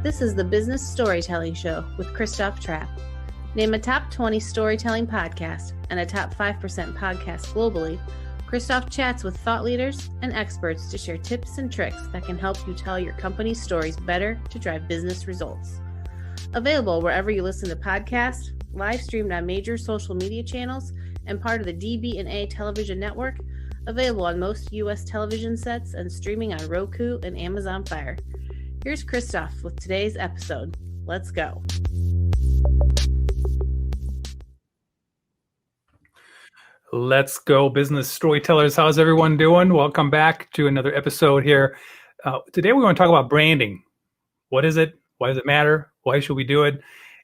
This is the Business Storytelling Show with Christoph Trapp. Name a top 20 storytelling podcast and a top 5% podcast globally. Christoph chats with thought leaders and experts to share tips and tricks that can help you tell your company's stories better to drive business results. Available wherever you listen to podcasts, live streamed on major social media channels, and part of the DB&A television network. Available on most U.S. television sets and streaming on Roku and Amazon Fire. Here's Christoph with today's episode. Let's go. Let's go, business storytellers. How's everyone doing? Welcome back to another episode here. Today we want to talk about branding. What is it? Why does it matter? Why should we do it?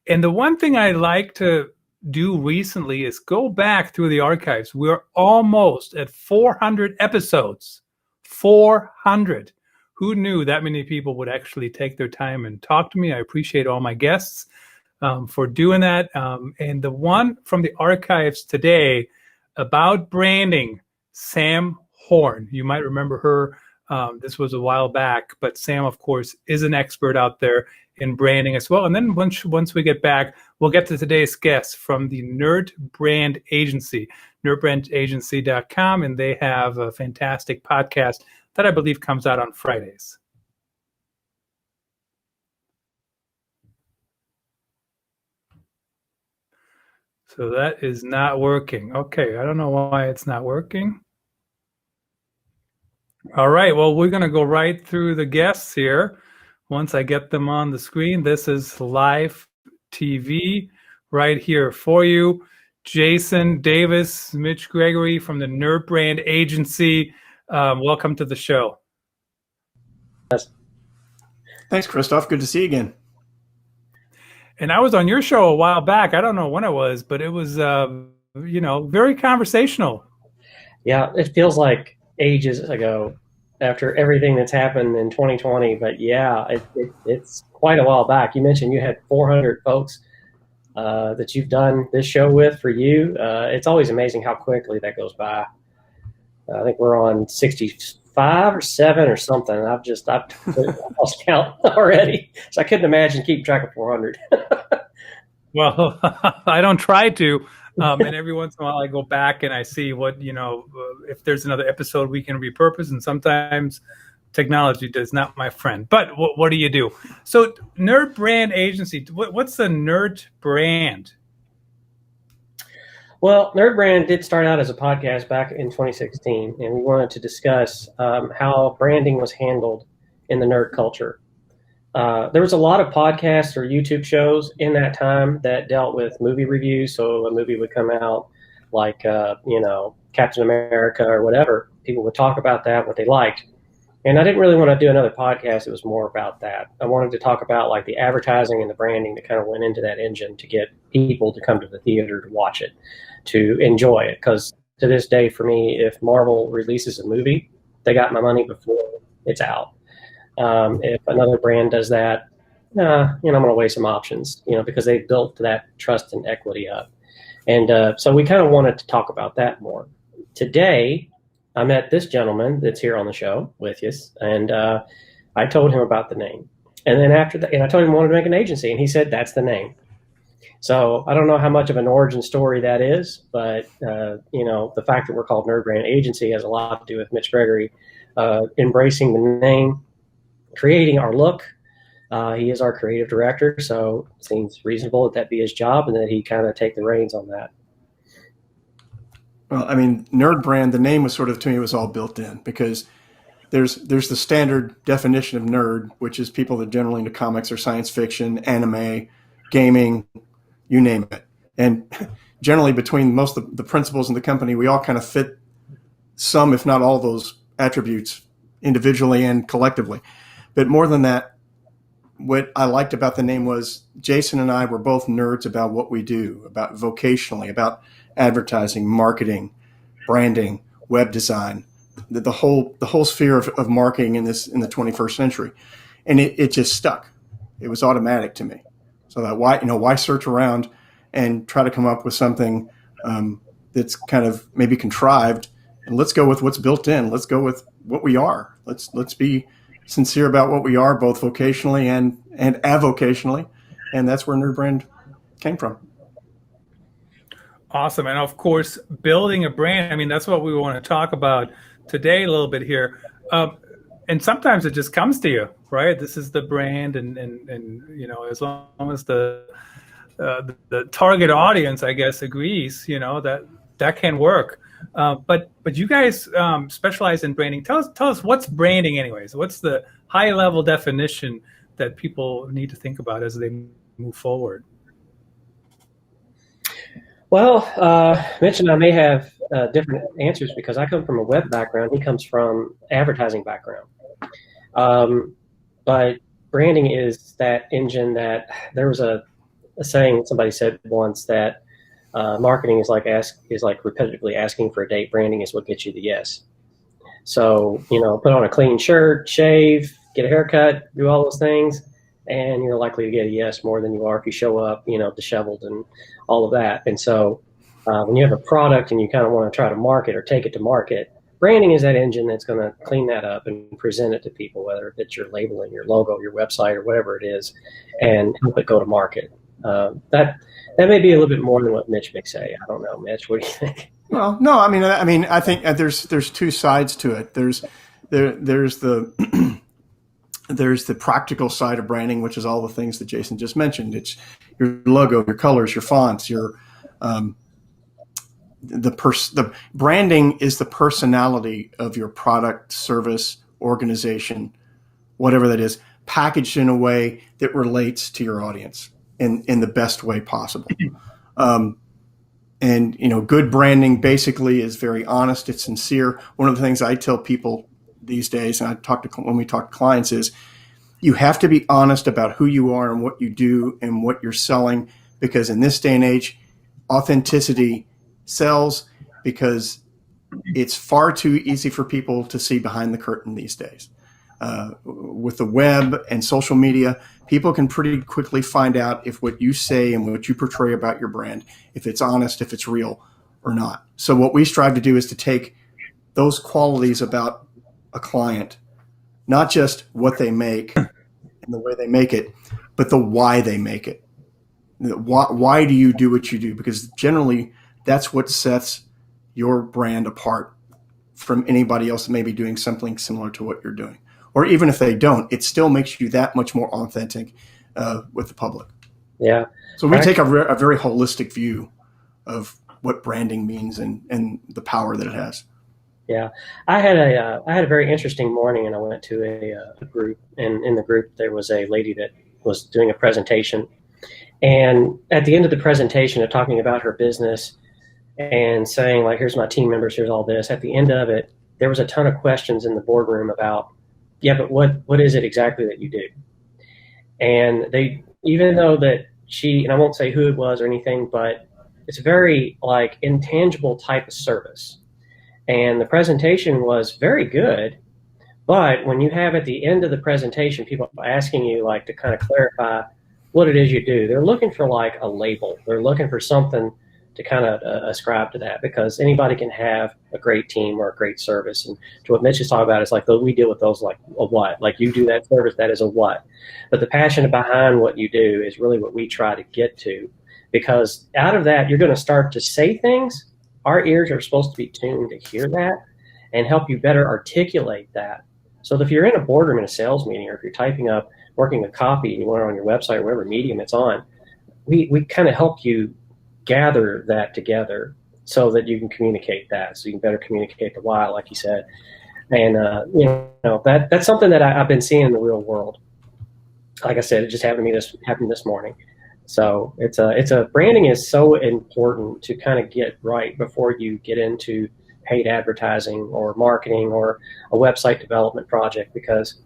And the one thing I like to do recently is go back through the archives. We're almost at 400 episodes. 400. Who knew that many people would actually take their time and talk to me? I appreciate all my guests for doing that. And the one from the archives today about branding, Sam Horn. You might remember her. This was a while back, but Sam, of course, is an expert out there in branding as well. And then once we get back, we'll get to today's guest from the Nerd Brand Agency, nerdbrandagency.com, and they have a fantastic podcast that I believe comes out on Fridays. So that is not working. Okay, I don't know why it's not working. All right, well, we're going to go right through the guests here. Once I get them on the screen, this is live TV right here for you. Jason, Davis, Mitch Gregory from the Nerd Brand Agency. Welcome to the show. Thanks, Christoph. Good to see you again. And I was on your show a while back. I don't know when it was, but it was, very conversational. Yeah, it feels like ages ago after everything that's happened in 2020. But yeah, it's quite a while back. You mentioned you had 400 folks that you've done this show with for you. It's always amazing how quickly that goes by. I think we're on 65 or 7 or something. I've lost count already. So I couldn't imagine keeping track of 400. Well, I don't try to. And every once in a while I go back and I see what, if there's another episode we can repurpose. And sometimes technology does not my friend. But what do you do? So Nerd Brand Agency, what's the Nerd Brand? Well, Nerd Brand did start out as a podcast back in 2016, and we wanted to discuss how branding was handled in the nerd culture. There was a lot of podcasts or YouTube shows in that time that dealt with movie reviews. So a movie would come out like, Captain America or whatever. People would talk about that, what they liked. And I didn't really want to do another podcast. It was more about that. I wanted to talk about like the advertising and the branding that kind of went into that engine to get people to come to the theater to watch it, to enjoy it. Because to this day, for me, if Marvel releases a movie, they got my money before it's out. If another brand does that, I'm going to weigh some options, because they built that trust and equity up. And so we kind of wanted to talk about that more. Today, I met this gentleman that's here on the show with us, and I told him about the name. And then after that, and I told him I wanted to make an agency, and he said, that's the name. So I don't know how much of an origin story that is, but, the fact that we're called Nerd Brand Agency has a lot to do with Mitch Gregory embracing the name, creating our look. He is our creative director, so it seems reasonable that be his job and that he kind of take the reins on that. Well, I mean, Nerd Brand, the name was sort of, to me, was all built in because there's the standard definition of nerd, which is people that are generally into comics or science fiction, anime, gaming, you name it. And generally between most of the principals in the company, we all kind of fit some, if not all, those attributes individually and collectively. But more than that, what I liked about the name was Jason and I were both nerds about what we do, about vocationally, about advertising, marketing, branding, web design, the whole sphere of marketing in the 21st century. And it just stuck. It was automatic to me. So that why search around and try to come up with something that's kind of maybe contrived, and let's go with what's built in. Let's go with what we are. Let's be sincere about what we are, both vocationally and avocationally. And that's where Nerd Brand came from. Awesome. And of course, building a brand, I mean, that's what we want to talk about today a little bit here. And sometimes it just comes to you, right? This is the brand, and you know, as long as the target audience, I guess, agrees, you know, that can work. But you guys specialize in branding. Tell us what's branding, anyways. What's the high level definition that people need to think about as they move forward? Well, Mitch and I may have different answers because I come from a web background. He comes from advertising background. But branding is that engine that there was a saying somebody said once that marketing is like repetitively asking for a date. Branding is what gets you the yes. So, you know, put on a clean shirt, shave, get a haircut, do all those things, and you're likely to get a yes more than you are if you show up, you know, disheveled and all of that. And so when you have a product and you kind of want to try to market or take it to market, branding is that engine that's going to clean that up and present it to people, whether it's your labeling, your logo, your website, or whatever it is, and help it go to market. That may be a little bit more than what Mitch may say. I don't know, Mitch. What do you think? Well, no, I mean, I think there's two sides to it. There's the there's the practical side of branding, which is all the things that Jason just mentioned. It's your logo, your colors, your fonts, your the branding is the personality of your product, service, organization, whatever that is, packaged in a way that relates to your audience in the best way possible. And, you know, good branding basically is very honest. It's sincere. One of the things I tell people these days, and when we talk to clients, is you have to be honest about who you are and what you do and what you're selling, because in this day and age, authenticity sells, because it's far too easy for people to see behind the curtain these days. With the web and social media, people can pretty quickly find out if what you say and what you portray about your brand, if it's honest, if it's real or not. So what we strive to do is to take those qualities about a client, not just what they make and the way they make it, but the why they make it. Why do you do what you do? Because generally that's what sets your brand apart from anybody else that may be doing something similar to what you're doing. Or even if they don't, it still makes you that much more authentic with the public. Yeah. So we take a very holistic view of what branding means and the power that it has. Yeah, I had a very interesting morning, and I went to a group, and in the group there was a lady that was doing a presentation, and at the end of the presentation, talking about her business and saying, like, here's my team members, here's all this. At the end of it, there was a ton of questions in the boardroom about, yeah, but what is it exactly that you do? And they, even though that she, and I won't say who it was or anything, but it's a very like intangible type of service. And the presentation was very good, but when you have at the end of the presentation people asking you like to kind of clarify what it is you do, they're looking for like a label. They're looking for something to kind of ascribe to that, because anybody can have a great team or a great service. And to what Mitch is talking about, it's like we deal with those like a what, like you do that service, that is a what. But the passion behind what you do is really what we try to get to, because out of that, you're going to start to say things. Our ears are supposed to be tuned to hear that and help you better articulate that. So that if you're in a boardroom in a sales meeting, or if you're typing up, working with copy, and you want it on your website or whatever medium it's on, we kind of help you gather that together so that you can communicate that, so you can better communicate the why, like you said. And you know, that's something that I've been seeing in the real world. Like I said, it just happened this morning. So it's a branding is so important to kind of get right before you get into paid advertising or marketing or a website development project, because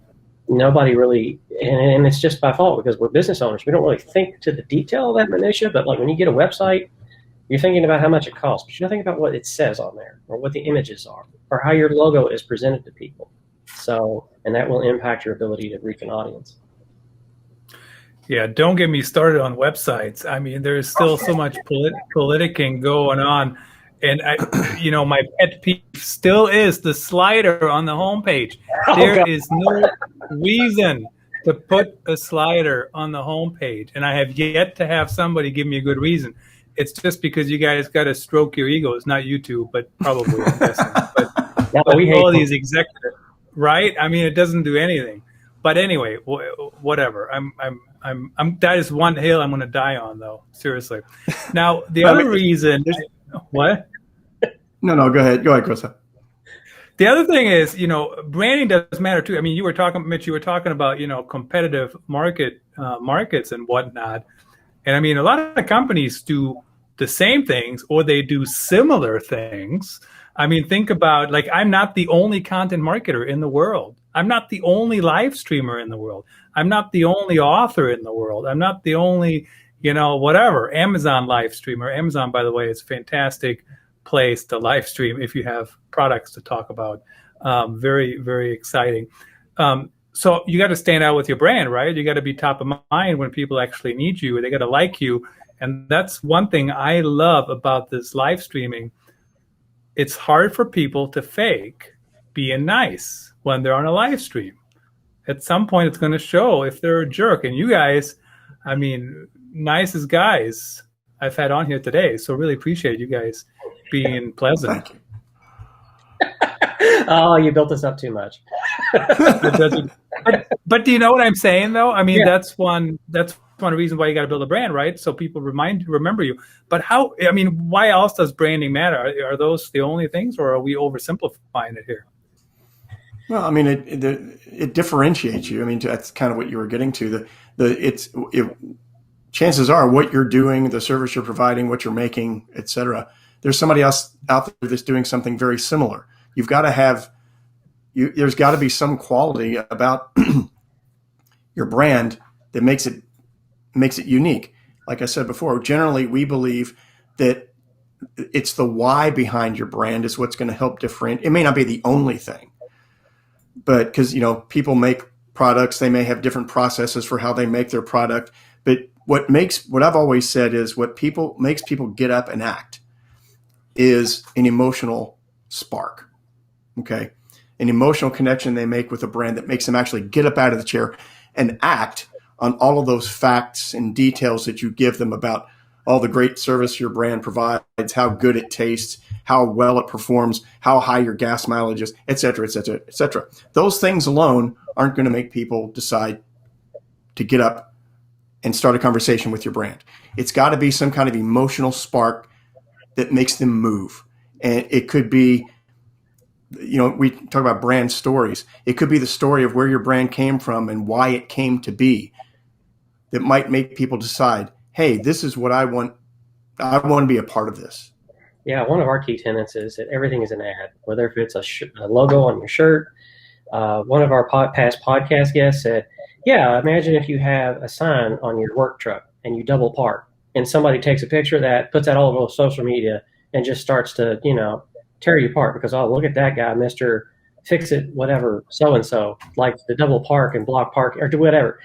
nobody really, and it's just by fault, because we're business owners. We don't really think to the detail of that minutia, but like when you get a website, you're thinking about how much it costs, but you're not thinking about what it says on there or what the images are or how your logo is presented to people. So, and that will impact your ability to reach an audience. Yeah, don't get me started on websites. I mean, there's still so much politicking going on, And my pet peeve still is the slider on the homepage. There is no reason to put a slider on the homepage, and I have yet to have somebody give me a good reason. It's just because you guys got to stroke your egos, not you two, but probably I'm guessing. But we hate all these executives, right? I mean, it doesn't do anything. But anyway, whatever. That is one hill I'm going to die on, though. Seriously. Now, the other reason. What? No, go ahead. Go ahead, Christoph. The other thing is, branding does matter too. I mean, Mitch, you were talking about, competitive markets and whatnot. And I mean, a lot of companies do the same things or they do similar things. I mean, think about, like, I'm not the only content marketer in the world. I'm not the only live streamer in the world. I'm not the only author in the world. I'm not the only, whatever, Amazon live streamer. Amazon, by the way, is a fantastic place to live stream if you have products to talk about. Very, very exciting. So you got to stand out with your brand, right? You got to be top of mind when people actually need you. They got to like you. And that's one thing I love about this live streaming. It's hard for people to fake being nice when they're on a live stream. At some point, it's going to show if they're a jerk. And you guys, I mean, nicest guys I've had on here today. So really appreciate you guys being pleasant. Thank you. Oh, you built this up too much. But do you know what I'm saying, though? I mean, that's one reason why you got to build a brand, right? So people remember you. But why else does branding matter? Are those the only things, or are we oversimplifying it here? Well, I mean, it differentiates you. I mean, that's kind of what you were getting to. Chances are what you're doing, the service you're providing, what you're making, et cetera, there's somebody else out there that's doing something very similar. You've got to have, there's got to be some quality about your brand that makes it unique. Like I said before, generally we believe that it's the why behind your brand is what's going to help differentiate. It may not be the only thing, but because, people make products, they may have different processes for how they make their product. But what I've always said is what makes people get up and act is an emotional spark. Okay. An emotional connection they make with a brand that makes them actually get up out of the chair and act on all of those facts and details that you give them about all the great service your brand provides, how good it tastes, how well it performs, how high your gas mileage is, et cetera, et cetera, et cetera. Those things alone aren't going to make people decide to get up and start a conversation with your brand. It's got to be some kind of emotional spark that makes them move. And it could be, we talk about brand stories. It could be the story of where your brand came from and why it came to be that might make people decide, hey, this is what I want. I want to be a part of this. Yeah, one of our key tenets is that everything is an ad, whether if it's a logo on your shirt. One of our past podcast guests said, yeah, imagine if you have a sign on your work truck and you double park and somebody takes a picture of that, puts that all over social media and just starts to, tear you apart because, oh, look at that guy, Mr. Fix It, whatever, so-and-so, like the double park and block park or do whatever.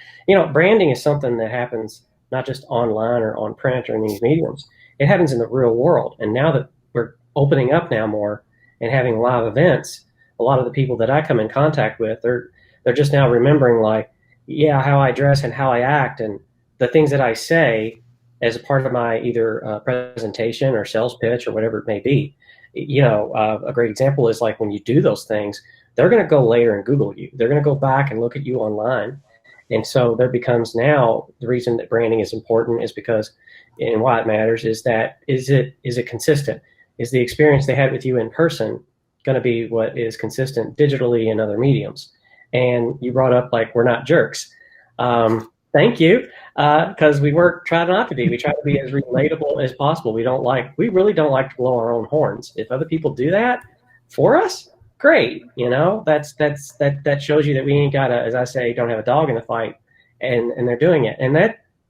Branding is something that happens not just online or on print or in these mediums. It happens in the real world. And now that we're opening up now more and having live events, a lot of the people that I come in contact with, they're just now remembering how I dress and how I act and the things that I say as a part of my either presentation or sales pitch or whatever it may be. A great example is like when you do those things, they're going to go later and Google you. They're going to go back and look at you online. And so there becomes now the reason that branding is important is because, and why it matters is that, is it consistent? Is the experience they had with you in person going to be what is consistent digitally in other mediums? And you brought up we're not jerks. Thank you. Because we try not to be. We try to be as relatable as possible. We really don't like to blow our own horns. If other people do that for us, great. That shows you that we ain't got as I say, don't have a dog in the fight, and they're doing it. And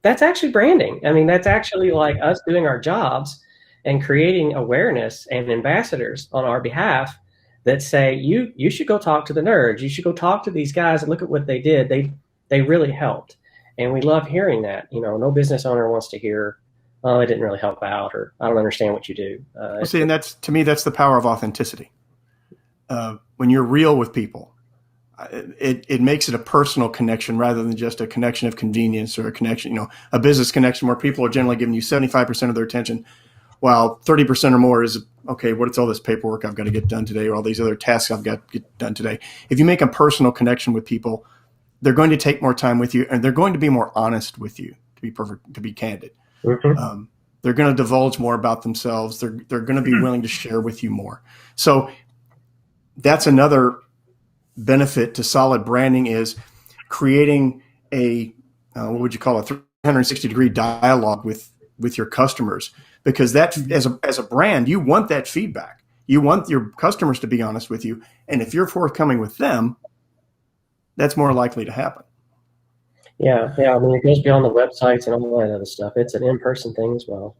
that's actually branding. I mean, that's actually like us doing our jobs and creating awareness and ambassadors on our behalf that say, you should go talk to the nerds. You should go talk to these guys and look at what they did. They really helped. And we love hearing that. No business owner wants to hear oh, it didn't really help out, or I don't understand what you do. Well, see, and that's, to me, that's the power of authenticity. When you're real with people, it makes it a personal connection rather than just a connection of convenience or a connection, a business connection where people are generally giving you 75% of their attention, while 30% or more is, okay, what's all this paperwork I've got to get done today, or all these other tasks I've got to get done today. If you make a personal connection with people, they're going to take more time with you, and they're going to be more honest with you, to be candid. Mm-hmm. They're going to divulge more about themselves. They're going to be willing to share with you more. So that's another benefit to solid branding, is creating a, what would you call it, 360-degree dialogue with your customers, because that, as a brand, you want that feedback. You want your customers to be honest with you, and if you're forthcoming with them, that's more likely to happen. Yeah. I mean, it goes beyond the websites and all that other stuff. It's an in-person thing as well.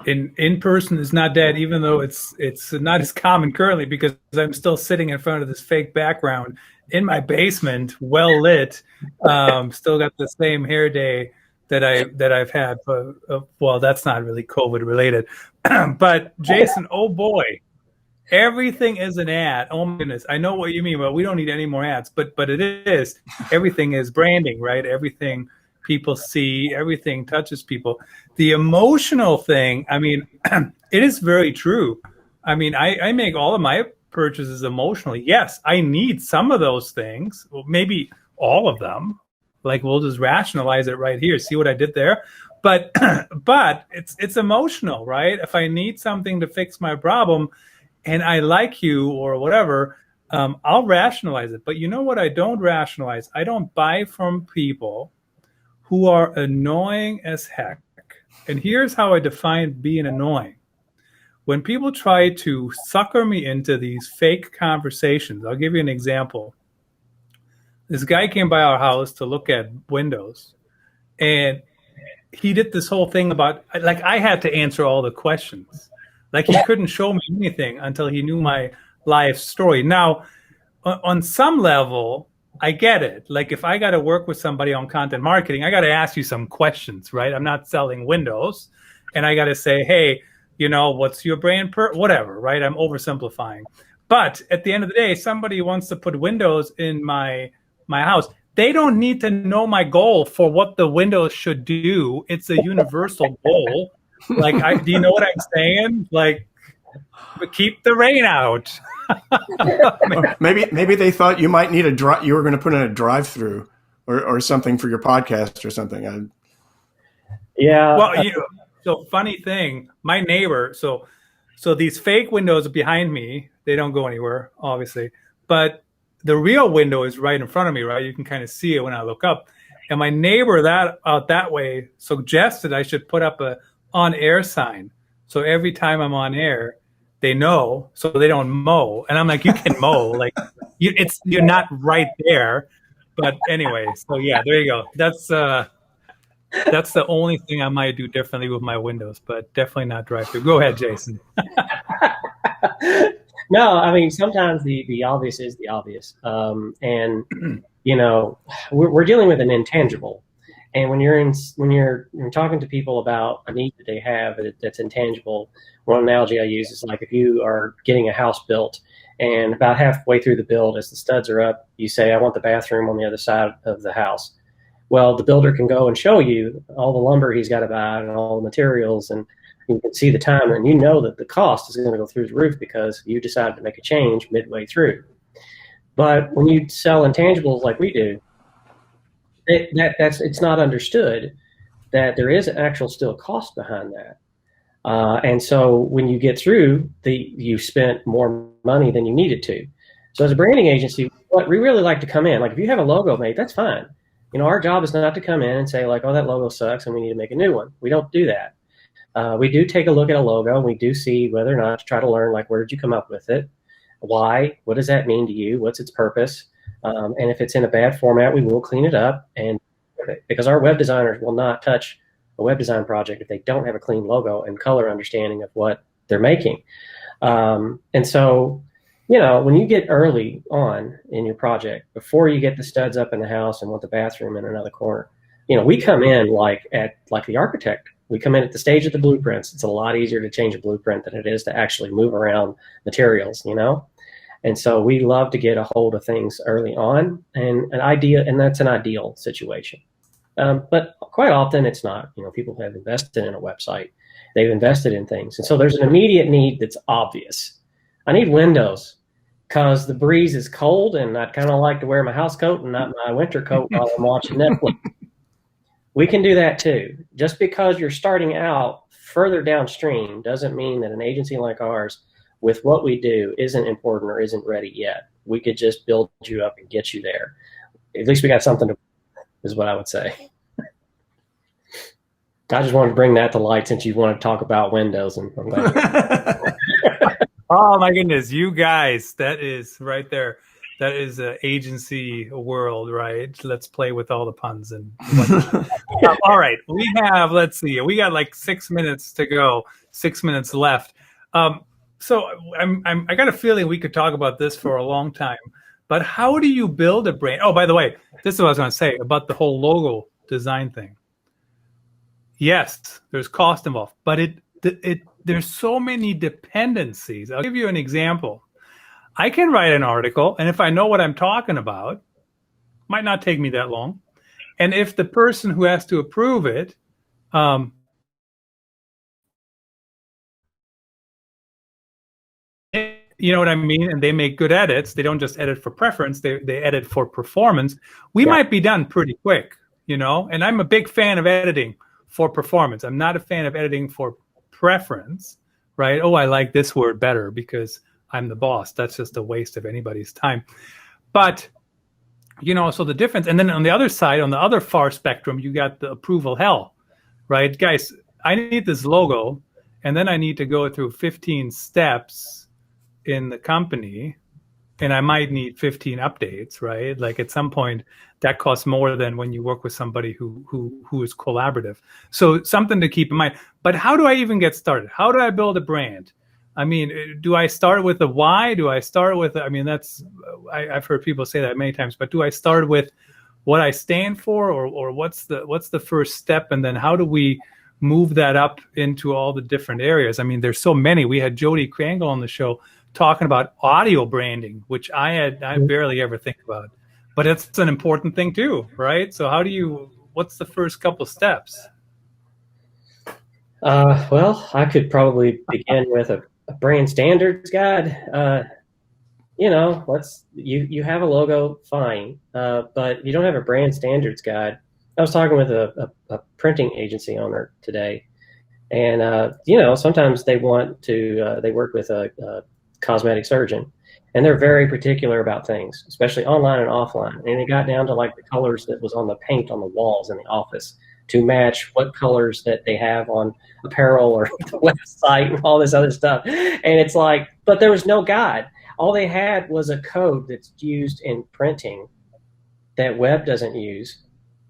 In person is not dead, even though it's not as common currently, because I'm still sitting in front of this fake background in my basement, well lit. Still got the same hair day that I've had. Well, that's not really COVID related, but Jason, oh boy, everything is an ad. Oh my goodness, I know what you mean, but we don't need any more ads. But it is, everything is branding, right? Everything people see, everything touches people. The emotional thing, I mean, it is very true. I mean, I make all of my purchases emotionally. Yes, I need some of those things, well, maybe all of them. Like, we'll just rationalize it right here. See what I did there? But it's emotional, right? If I need something to fix my problem and I like you or whatever, I'll rationalize it. But you know what I don't rationalize? I don't buy from people who are annoying as heck. And here's how I define being annoying. When people try to sucker me into these fake conversations, I'll give you an example. This guy came by our house to look at windows, and he did this whole thing about, like, I had to answer all the questions. Like, he couldn't show me anything until he knew my life story. Now, on some level, I get it. Like, if I got to work with somebody on content marketing, I got to ask you some questions, right? I'm not selling windows, and I got to say, hey, what's your brand whatever, right? I'm oversimplifying. But at the end of the day, somebody wants to put windows in my house. They don't need to know my goal for what the windows should do. It's a universal goal. Like, do you know what I'm saying? Like, keep the rain out. maybe they thought you might need you were going to put in a drive-through or something for your podcast or something. Yeah. Well, so funny thing, my neighbor, so these fake windows behind me, they don't go anywhere, obviously, but the real window is right in front of me, right? You can kind of see it when I look up. And my neighbor out that way suggested I should put up a on-air sign. So every time I'm on air, they know, so they don't mow. And I'm like, you can mow, like you're not right there. But anyway, so yeah, there you go. That's the only thing I might do differently with my windows, but definitely not drive-through. Go ahead, Jason. No, I mean, sometimes the obvious is the obvious. And we're dealing with an intangible. And when you're talking to people about a need that they have that's intangible, one analogy I use is like if you are getting a house built and about halfway through the build, as the studs are up, you say, I want the bathroom on the other side of the house. Well, the builder can go and show you all the lumber he's got to buy and all the materials, and you can see the time, and you know that the cost is going to go through the roof because you decided to make a change midway through. But when you sell intangibles like we do, it's not understood that there is an actual still cost behind that. And so when you get through, you spent more money than you needed to. So as a branding agency, what we really like to come in, like if you have a logo made, that's fine. Our job is not to come in and say like, oh, that logo sucks and we need to make a new one. We don't do that. We do take a look at a logo, and we do see whether or not to try to learn, like, where did you come up with it? Why? What does that mean to you? What's its purpose? And if it's in a bad format, we will clean it up. And because our web designers will not touch a web design project if they don't have a clean logo and color understanding of what they're making. And so, when you get early on in your project, before you get the studs up in the house and want the bathroom in another corner, we come in like the architect We come in at the stage of the blueprints. It's a lot easier to change a blueprint than it is to actually move around materials, And so we love to get a hold of things early on, and that's an ideal situation. But quite often it's not. People have invested in a website, they've invested in things, and so there's an immediate need that's obvious. I need windows because the breeze is cold, and I'd kind of like to wear my house coat and not my winter coat while I'm watching Netflix. We can do that too. Just because you're starting out further downstream doesn't mean that an agency like ours, with what we do, isn't important or isn't ready yet. We could just build you up and get you there. At least we got something to, is what I would say. I just wanted to bring that to light since you want to talk about windows. And I'm glad. Oh my goodness, you guys, that is right there. That is an agency world, right? Let's play with all the puns and all right, let's see, we got like 6 minutes to go, 6 minutes left. So I got a feeling we could talk about this for a long time, but how do you build a brand? Oh, by the way, this is what I was going to say about the whole logo design thing. Yes, there's cost involved, but there's so many dependencies. I'll give you an example. I can write an article, and if I know what I'm talking about, might not take me that long. And if the person who has to approve it, you know what I mean? And they make good edits. They don't just edit for preference. They edit for performance. We might be done pretty quick, And I'm a big fan of editing for performance. I'm not a fan of editing for preference, right? Oh, I like this word better because I'm the boss. That's just a waste of anybody's time. But, so the difference, and then on the other side, on the other far spectrum, you got the approval hell, right? Guys, I need this logo, and then I need to go through 15 steps in the company, and I might need 15 updates, right? Like at some point, that costs more than when you work with somebody who is collaborative. So something to keep in mind. But how do I even get started? How do I build a brand? I mean, do I start with a why? Do I start with, I've heard people say that many times, but do I start with what I stand for, or what's the first step? And then how do we move that up into all the different areas? I mean, there's so many. We had Jody Krangle on the show talking about audio branding, which I barely ever think about, but it's an important thing too, right? So what's the first couple steps? Well, I could probably begin with a brand standards guide. You have a logo, fine, but you don't have a brand standards guide. I was talking with a printing agency owner today, and sometimes they want to. They work with a cosmetic surgeon, and they're very particular about things, especially online and offline. And it got down to like the colors that was on the paint on the walls in the office to match what colors that they have on apparel or the website and all this other stuff. And it's like, but there was no guide. All they had was a code that's used in printing that web doesn't use,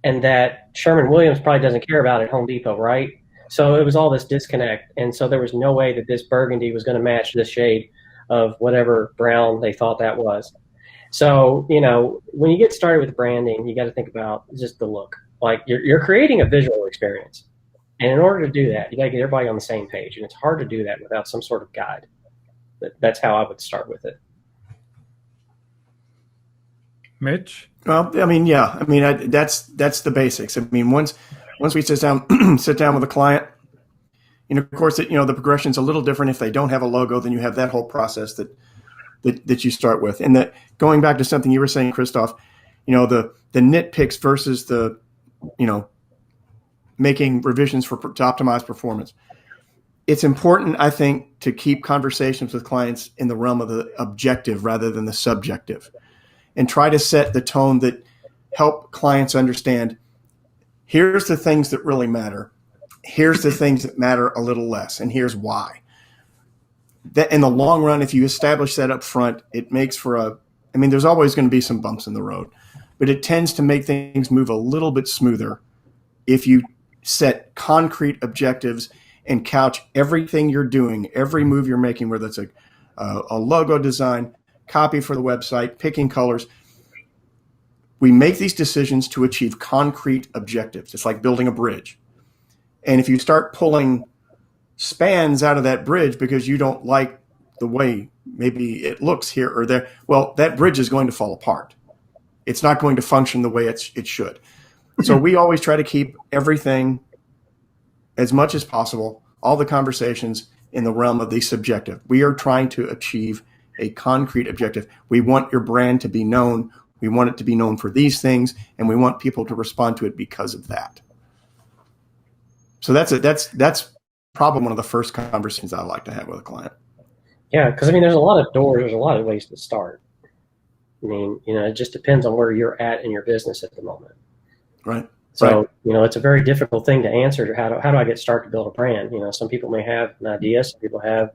and that Sherwin-Williams probably doesn't care about at Home Depot, right? So it was all this disconnect. And so there was no way that this burgundy was going to match this shade of whatever brown they thought that was. So, when you get started with branding, you got to think about just the look. Like you're creating a visual experience. And in order to do that, you got to get everybody on the same page. And it's hard to do that without some sort of guide. But that's how I would start with it. Mitch? Well, that's the basics. I mean, once we sit down with a client, of course, the progression's a little different. If they don't have a logo, then you have that whole process that you start with. And that, going back to something you were saying, Christoph, the nitpicks versus the, making revisions to optimize performance. It's important, I think, to keep conversations with clients in the realm of the objective rather than the subjective, and try to set the tone that help clients understand, here's the things that really matter. Here's the things that matter a little less, and here's why. That in the long run, if you establish that up front, it makes for there's always going to be some bumps in the road, but it tends to make things move a little bit smoother if you set concrete objectives and couch everything you're doing, every move you're making, whether it's a logo design, copy for the website, picking colors. We make these decisions to achieve concrete objectives. It's like building a bridge. And if you start pulling spans out of that bridge because you don't like the way maybe it looks here or there, well, that bridge is going to fall apart. It's not going to function the way it should. So we always try to keep everything as much as possible, all the conversations in the realm of the subjective. We are trying to achieve a concrete objective. We want your brand to be known. We want it to be known for these things, and we want people to respond to it because of that. So that's probably one of the first conversations I like to have with a client. Yeah, because I mean, there's a lot of doors. There's a lot of ways to start. I mean, it just depends on where you're at in your business at the moment. Right. So, it's a very difficult thing to answer. How do I get started to build a brand? Some people may have an idea. Some people have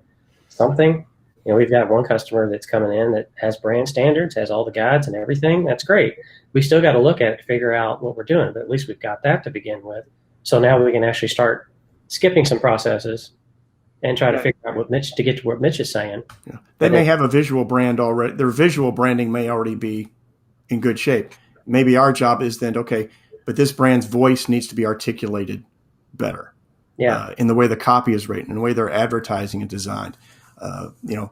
something. We've got one customer that's coming in that has brand standards, has all the guides and everything. That's great. We still got to look at it to figure out what we're doing, but at least we've got that to begin with. So now we can actually start skipping some processes and try to figure out to get to what Mitch is saying. Yeah. They may have a visual brand already. Their visual branding may already be in good shape. Maybe our job is then, okay, but this brand's voice needs to be articulated better. Yeah. In the way the copy is written, in the way they're advertising and designed.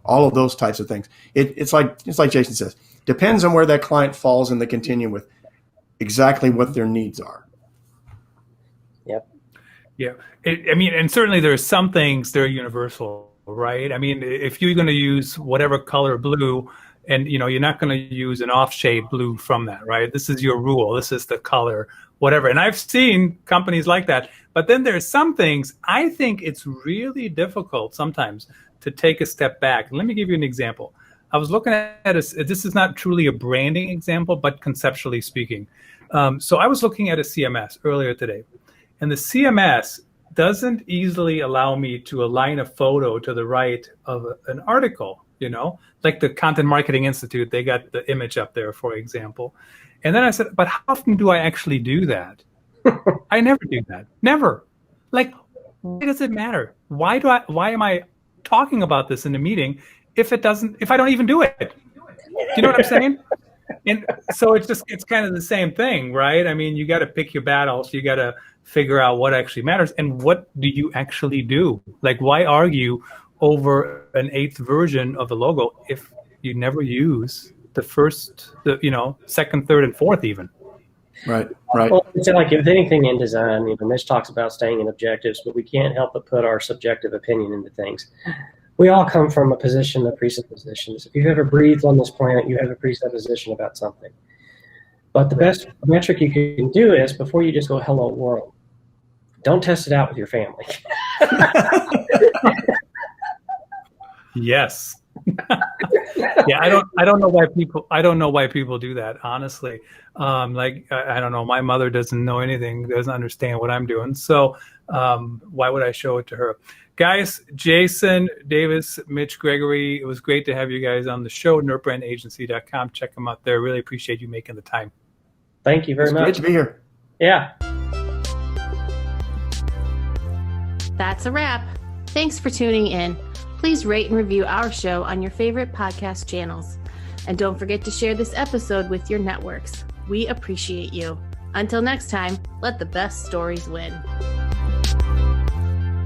All of those types of things. It's like Jason says, depends on where that client falls in the continuum with exactly what their needs are. Yep. Yeah. And certainly there's some things that are universal, right? I mean, if you're going to use whatever color blue, and you're not going to use an off-shade blue from that, right? This is your rule. This is the color, whatever. And I've seen companies like that. But then there's some things I think it's really difficult sometimes to take a step back. Let me give you an example. I was looking at this is not truly a branding example, but conceptually speaking. So I was looking at a CMS earlier today, and the CMS doesn't easily allow me to align a photo to the right of an article, like the Content Marketing Institute, they got the image up there, for example. And then I said, but how often do I actually do that? I never do that. Never. Like, why does it matter? Why am I talking about this in a meeting if I don't even do it? Do you know what I'm saying? And so it's kind of the same thing, right? I mean, you got to pick your battles. You got to figure out what actually matters and what do you actually do? Like, why argue over an 8th version of the logo if you never use the first, second, third, and fourth even? Right. Well, it's like if anything in design, Mitch talks about staying in objectives, but we can't help but put our subjective opinion into things. We all come from a position of presuppositions. If you've ever breathed on this planet, you have a presupposition about something. But the best metric you can do is, before you just go, hello world, don't test it out with your family. Yes. Yeah, I don't know why people do that, honestly. I don't know, my mother doesn't know anything, doesn't understand what I'm doing. So why would I show it to her? Guys, Jason, Davis, Mitch Gregory, it was great to have you guys on the show. NerdBrandAgency.com. Check them out there. Really appreciate you making the time. Thank you very much. Great to be here. Yeah. That's a wrap. Thanks for tuning in. Please rate and review our show on your favorite podcast channels. And don't forget to share this episode with your networks. We appreciate you. Until next time, let the best stories win.